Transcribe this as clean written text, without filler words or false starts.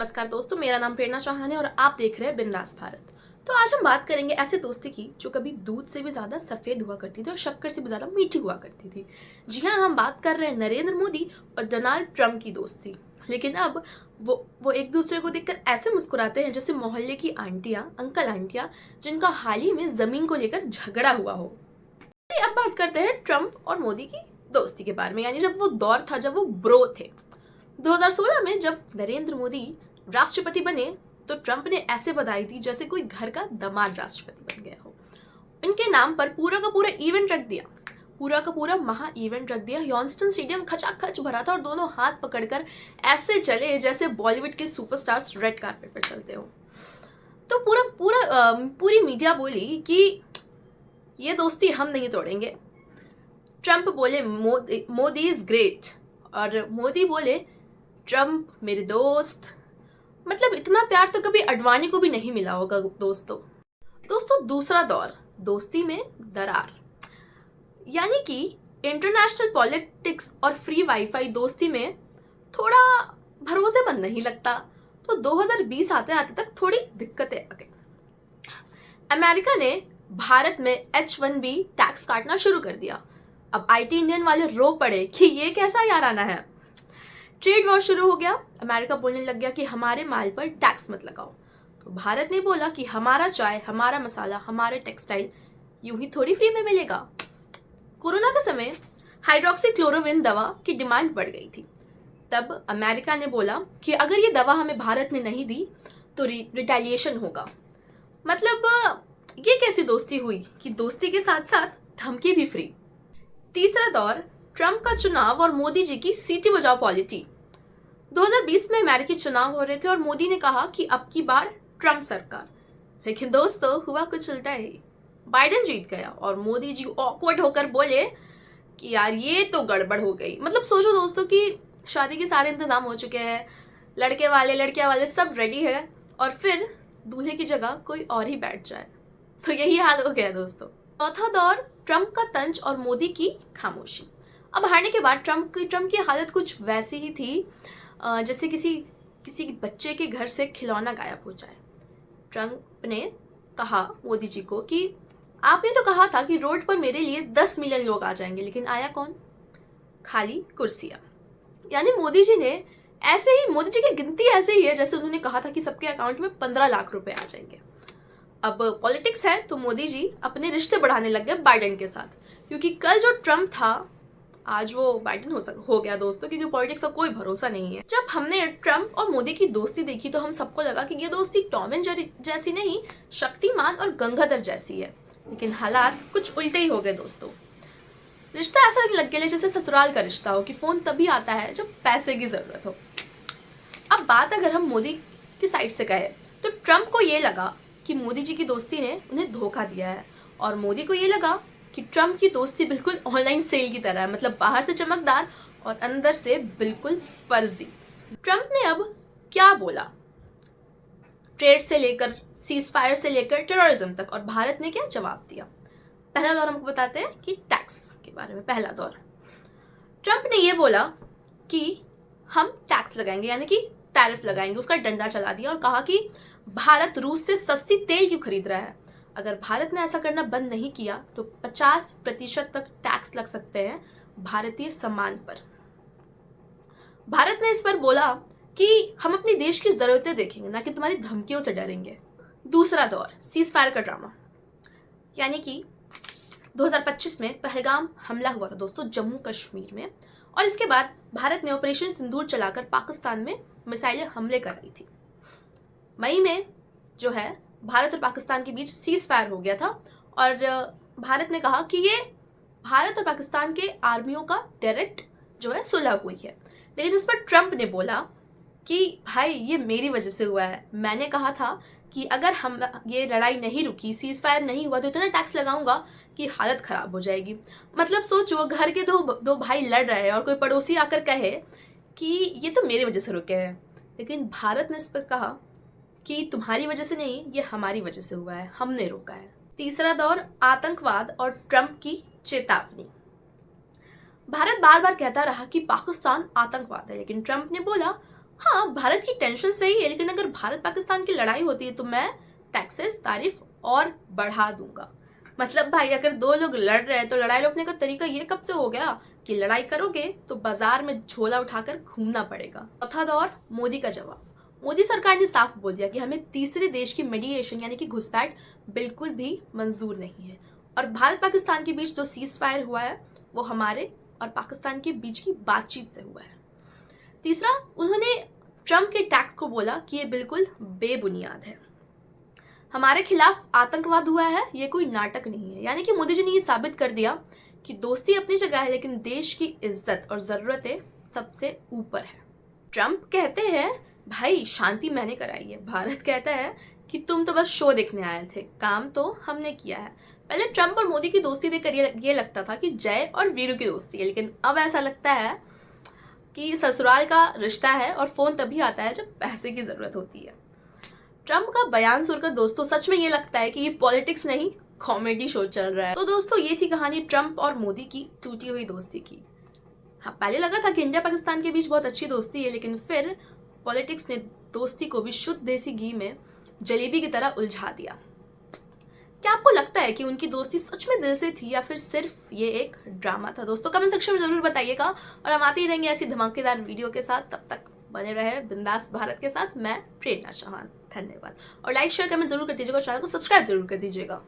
नमस्कार दोस्तों, मेरा नाम प्रेरणा चौहान है और आप देख रहे हैं बिंदास भारत। तो आज हम बात करेंगे ऐसे दोस्ती की जो कभी दूध से भी ज्यादा सफेद हुआ करती थी और शक्कर से भी ज्यादा मीठी हुआ करती थी। जी हाँ, हम बात कर रहे हैं नरेंद्र मोदी और डोनाल्ड ट्रंप की दोस्ती। लेकिन अब वो एक दूसरे को देखकर ऐसे मुस्कुराते हैं जैसे मोहल्ले की आंटियां, अंकल आंटियां जिनका हाल ही में जमीन को लेकर झगड़ा हुआ हो। अब बात करते हैं ट्रंप और मोदी की दोस्ती के बारे में, यानी जब वो दौर था जब वो ब्रो थे। 2016 में जब नरेंद्र मोदी राष्ट्रपति बने तो ट्रंप ने ऐसे बधाई दी जैसे कोई घर का दामाद राष्ट्रपति बन गया हो। इनके नाम पर पूरा का पूरा इवेंट रख दिया, पूरा का पूरा महा इवेंट रख दिया। ह्यूस्टन स्टेडियम खचाखच भरा था और दोनों हाथ पकड़कर ऐसे चले जैसे बॉलीवुड के सुपरस्टार्स रेड कार्पेट पर चलते हो। तो पूरी मीडिया बोली कि ये दोस्ती हम नहीं तोड़ेंगे। ट्रंप बोले मोदी इज ग्रेट और मोदी बोले ट्रंप मेरे दोस्त। मतलब इतना प्यार तो कभी अडवाणी को भी नहीं मिला होगा दोस्तों। दूसरा दौर, दोस्ती में दरार, यानी कि इंटरनेशनल पॉलिटिक्स और फ्री वाईफाई दोस्ती में थोड़ा भरोसेमंद नहीं लगता। तो 2020 आते आते तक थोड़ी दिक्कतें आ गई। अमेरिका ने भारत में H1B टैक्स काटना शुरू कर दिया। अब IT इंडियन वाले रो पड़े कि ये कैसा याराना है। ट्रेड वॉर शुरू हो गया। अमेरिका बोलने लग गया कि हमारे माल पर टैक्स मत लगाओ। तो भारत ने बोला कि हमारा चाय, हमारा मसाला, हमारे टेक्सटाइल यूं ही थोड़ी फ्री में मिलेगा। कोरोना के समय हाइड्रोक्सीक्लोरोक्विन दवा की डिमांड बढ़ गई थी। तब अमेरिका ने बोला कि अगर ये दवा हमें भारत ने नहीं दी तो रिटेलिएशन होगा। मतलब ये कैसी दोस्ती हुई कि दोस्ती के साथ साथ धमकी भी फ्री। तीसरा दौर, ट्रंप का चुनाव और मोदी जी की सीटी बजाओ पॉलिटी। 2020 में अमेरिकी चुनाव हो रहे थे और मोदी ने कहा कि अब की बार ट्रंप सरकार। लेकिन दोस्तों हुआ कुछ उल्टा ही। बाइडेन जीत गया और मोदी जी ऑकवर्ड होकर बोले कि यार ये तो गड़बड़ हो गई। मतलब सोचो दोस्तों कि शादी के सारे इंतजाम हो चुके हैं, लड़के वाले लड़कियां वाले सब रेडी है और फिर दूल्हे की जगह कोई और ही बैठ जाए। तो यही हाल हो गया दोस्तों। चौथा दौर, ट्रंप का तंज और मोदी की खामोशी। अब हारने के बाद ट्रंप की हालत कुछ वैसी ही थी जैसे किसी बच्चे के घर से खिलौना गायब हो जाए। ट्रंप ने कहा मोदी जी को कि आपने तो कहा था कि रोड पर मेरे लिए 10 मिलियन लोग आ जाएंगे, लेकिन आया कौन? खाली कुर्सियां। यानी मोदी जी की गिनती ऐसे ही है जैसे उन्होंने कहा था कि सबके अकाउंट में 15 लाख रुपए आ जाएंगे। अब पॉलिटिक्स है तो मोदी जी अपने रिश्ते बढ़ाने लग गए बाइडेन के साथ, क्योंकि कल जो ट्रंप था आज वो बाइडेन हो गया दोस्तों, क्योंकि पॉलिटिक्स का कोई भरोसा नहीं है। जब हमने ट्रंप और मोदी की दोस्ती देखी तो हम सबको लगा कि ये दोस्ती टॉम एंड जेरी जैसी नहीं, शक्तिमान और गंगाधर जैसी है। लेकिन हालात कुछ उल्टे ही हो गए दोस्तों। रिश्ता ऐसा लग गया जैसे ससुराल का रिश्ता हो कि फोन तभी आता है जब पैसे की जरूरत हो। अब बात अगर हम मोदी की साइड से कहें तो ट्रंप को ये लगा कि मोदी जी की दोस्ती ने उन्हें धोखा दिया है और मोदी को ये लगा कि ट्रंप की दोस्ती बिल्कुल ऑनलाइन सेल की तरह है, मतलब बाहर से चमकदार और अंदर से बिल्कुल फर्जी। ट्रंप ने अब क्या बोला, ट्रेड से लेकर सीज फायर से लेकर टेररिज्म तक, और भारत ने क्या जवाब दिया। पहला दौर हमको बताते हैं कि टैक्स के बारे में। पहला दौर, ट्रंप ने ये बोला कि हम टैक्स लगाएंगे, यानी कि टैरिफ लगाएंगे। उसका डंडा चला दिया और कहा कि भारत रूस से सस्ती तेल क्यों खरीद रहा है। अगर भारत ने ऐसा करना बंद नहीं किया तो 50% तक टैक्स लग सकते हैं भारतीय सामान पर। भारत ने इस पर बोला कि हम अपनी देश की जरूरतें देखेंगे, ना कि तुम्हारी धमकियों से डरेंगे। दूसरा दौर, सीज फायर का ड्रामा, यानी कि 2025 में पहलगाम हमला हुआ था दोस्तों जम्मू कश्मीर में, और इसके बाद भारत ने ऑपरेशन सिंदूर चलाकर पाकिस्तान में मिसाइलें हमले कराई थी। मई में जो है भारत और पाकिस्तान के बीच सीज फायर हो गया था और भारत ने कहा कि ये भारत और पाकिस्तान के आर्मियों का डायरेक्ट जो है सुलह हुई है। लेकिन इस पर ट्रंप ने बोला कि भाई ये मेरी वजह से हुआ है। मैंने कहा था कि अगर हम ये लड़ाई नहीं रुकी, सीज फायर नहीं हुआ तो इतना टैक्स लगाऊंगा कि हालत खराब हो जाएगी। मतलब सोचो, घर के दो भाई लड़ रहे हैं और कोई पड़ोसी आकर कहे कि ये तो मेरी वजह से रुके हैं, लेकिन भारत ने इस पर कहा कि तुम्हारी वजह से नहीं, ये हमारी वजह से हुआ है, हमने रोका है। तीसरा दौर, आतंकवाद और ट्रंप की चेतावनी। भारत बार बार कहता रहा कि पाकिस्तान आतंकवाद है, लेकिन ट्रंप ने बोला हाँ, भारत की टेंशन सही है, लेकिन अगर भारत पाकिस्तान की लड़ाई होती है तो मैं टैक्सेस तारीफ और बढ़ा दूंगा। मतलब भाई, अगर दो लोग लड़ रहे हैं तो लड़ाई रोकने का तरीका ये कब से हो गया कि लड़ाई करोगे तो बाजार में झोला उठाकर घूमना पड़ेगा। चौथा दौर, मोदी का जवाब। मोदी सरकार ने साफ बोल दिया कि हमें तीसरे देश की मीडिएशन यानी कि घुसपैठ बिल्कुल भी मंजूर नहीं है, और भारत पाकिस्तान के बीच जो सीज फायर हुआ है वो हमारे और पाकिस्तान के बीच की बातचीत से हुआ है। तीसरा, उन्होंने ट्रम्प के टैक्स को बोला कि ये बिल्कुल बेबुनियाद है। हमारे खिलाफ आतंकवाद हुआ है, ये कोई नाटक नहीं है। यानी कि मोदी जी ने ये साबित कर दिया कि दोस्ती अपनी जगह है, लेकिन देश की इज्जत और जरूरतें सबसे ऊपर है। ट्रम्प कहते हैं भाई शांति मैंने कराई है, भारत कहता है कि तुम तो बस शो देखने आए थे, काम तो हमने किया है। पहले ट्रम्प और मोदी की दोस्ती देखकर ये लगता था कि जय और वीरू की दोस्ती है, लेकिन अब ऐसा लगता है कि ससुराल का रिश्ता है और फोन तभी आता है जब पैसे की जरूरत होती है। ट्रम्प का बयान सुनकर दोस्तों सच में ये लगता है कि ये पॉलिटिक्स नहीं कॉमेडी शो चल रहा है। तो दोस्तों ये थी कहानी ट्रम्प और मोदी की टूटी हुई दोस्ती की। हाँ, पहले लगा था कि इंडिया पाकिस्तान के बीच बहुत अच्छी दोस्ती है, लेकिन फिर पॉलिटिक्स ने दोस्ती को भी शुद्ध देसी घी में जलेबी की तरह उलझा दिया। क्या आपको लगता है कि उनकी दोस्ती सच में दिल से थी या फिर सिर्फ ये एक ड्रामा था? दोस्तों कमेंट सेक्शन में जरूर बताइएगा, और हम आते ही रहेंगे ऐसी धमाकेदार वीडियो के साथ। तब तक बने रहे बिंदास भारत के साथ। मैं प्रेरणा चौहान, धन्यवाद। और लाइक शेयर कमेंट जरूर कर दीजिएगा, चैनल को सब्सक्राइब जरूर कर दीजिएगा।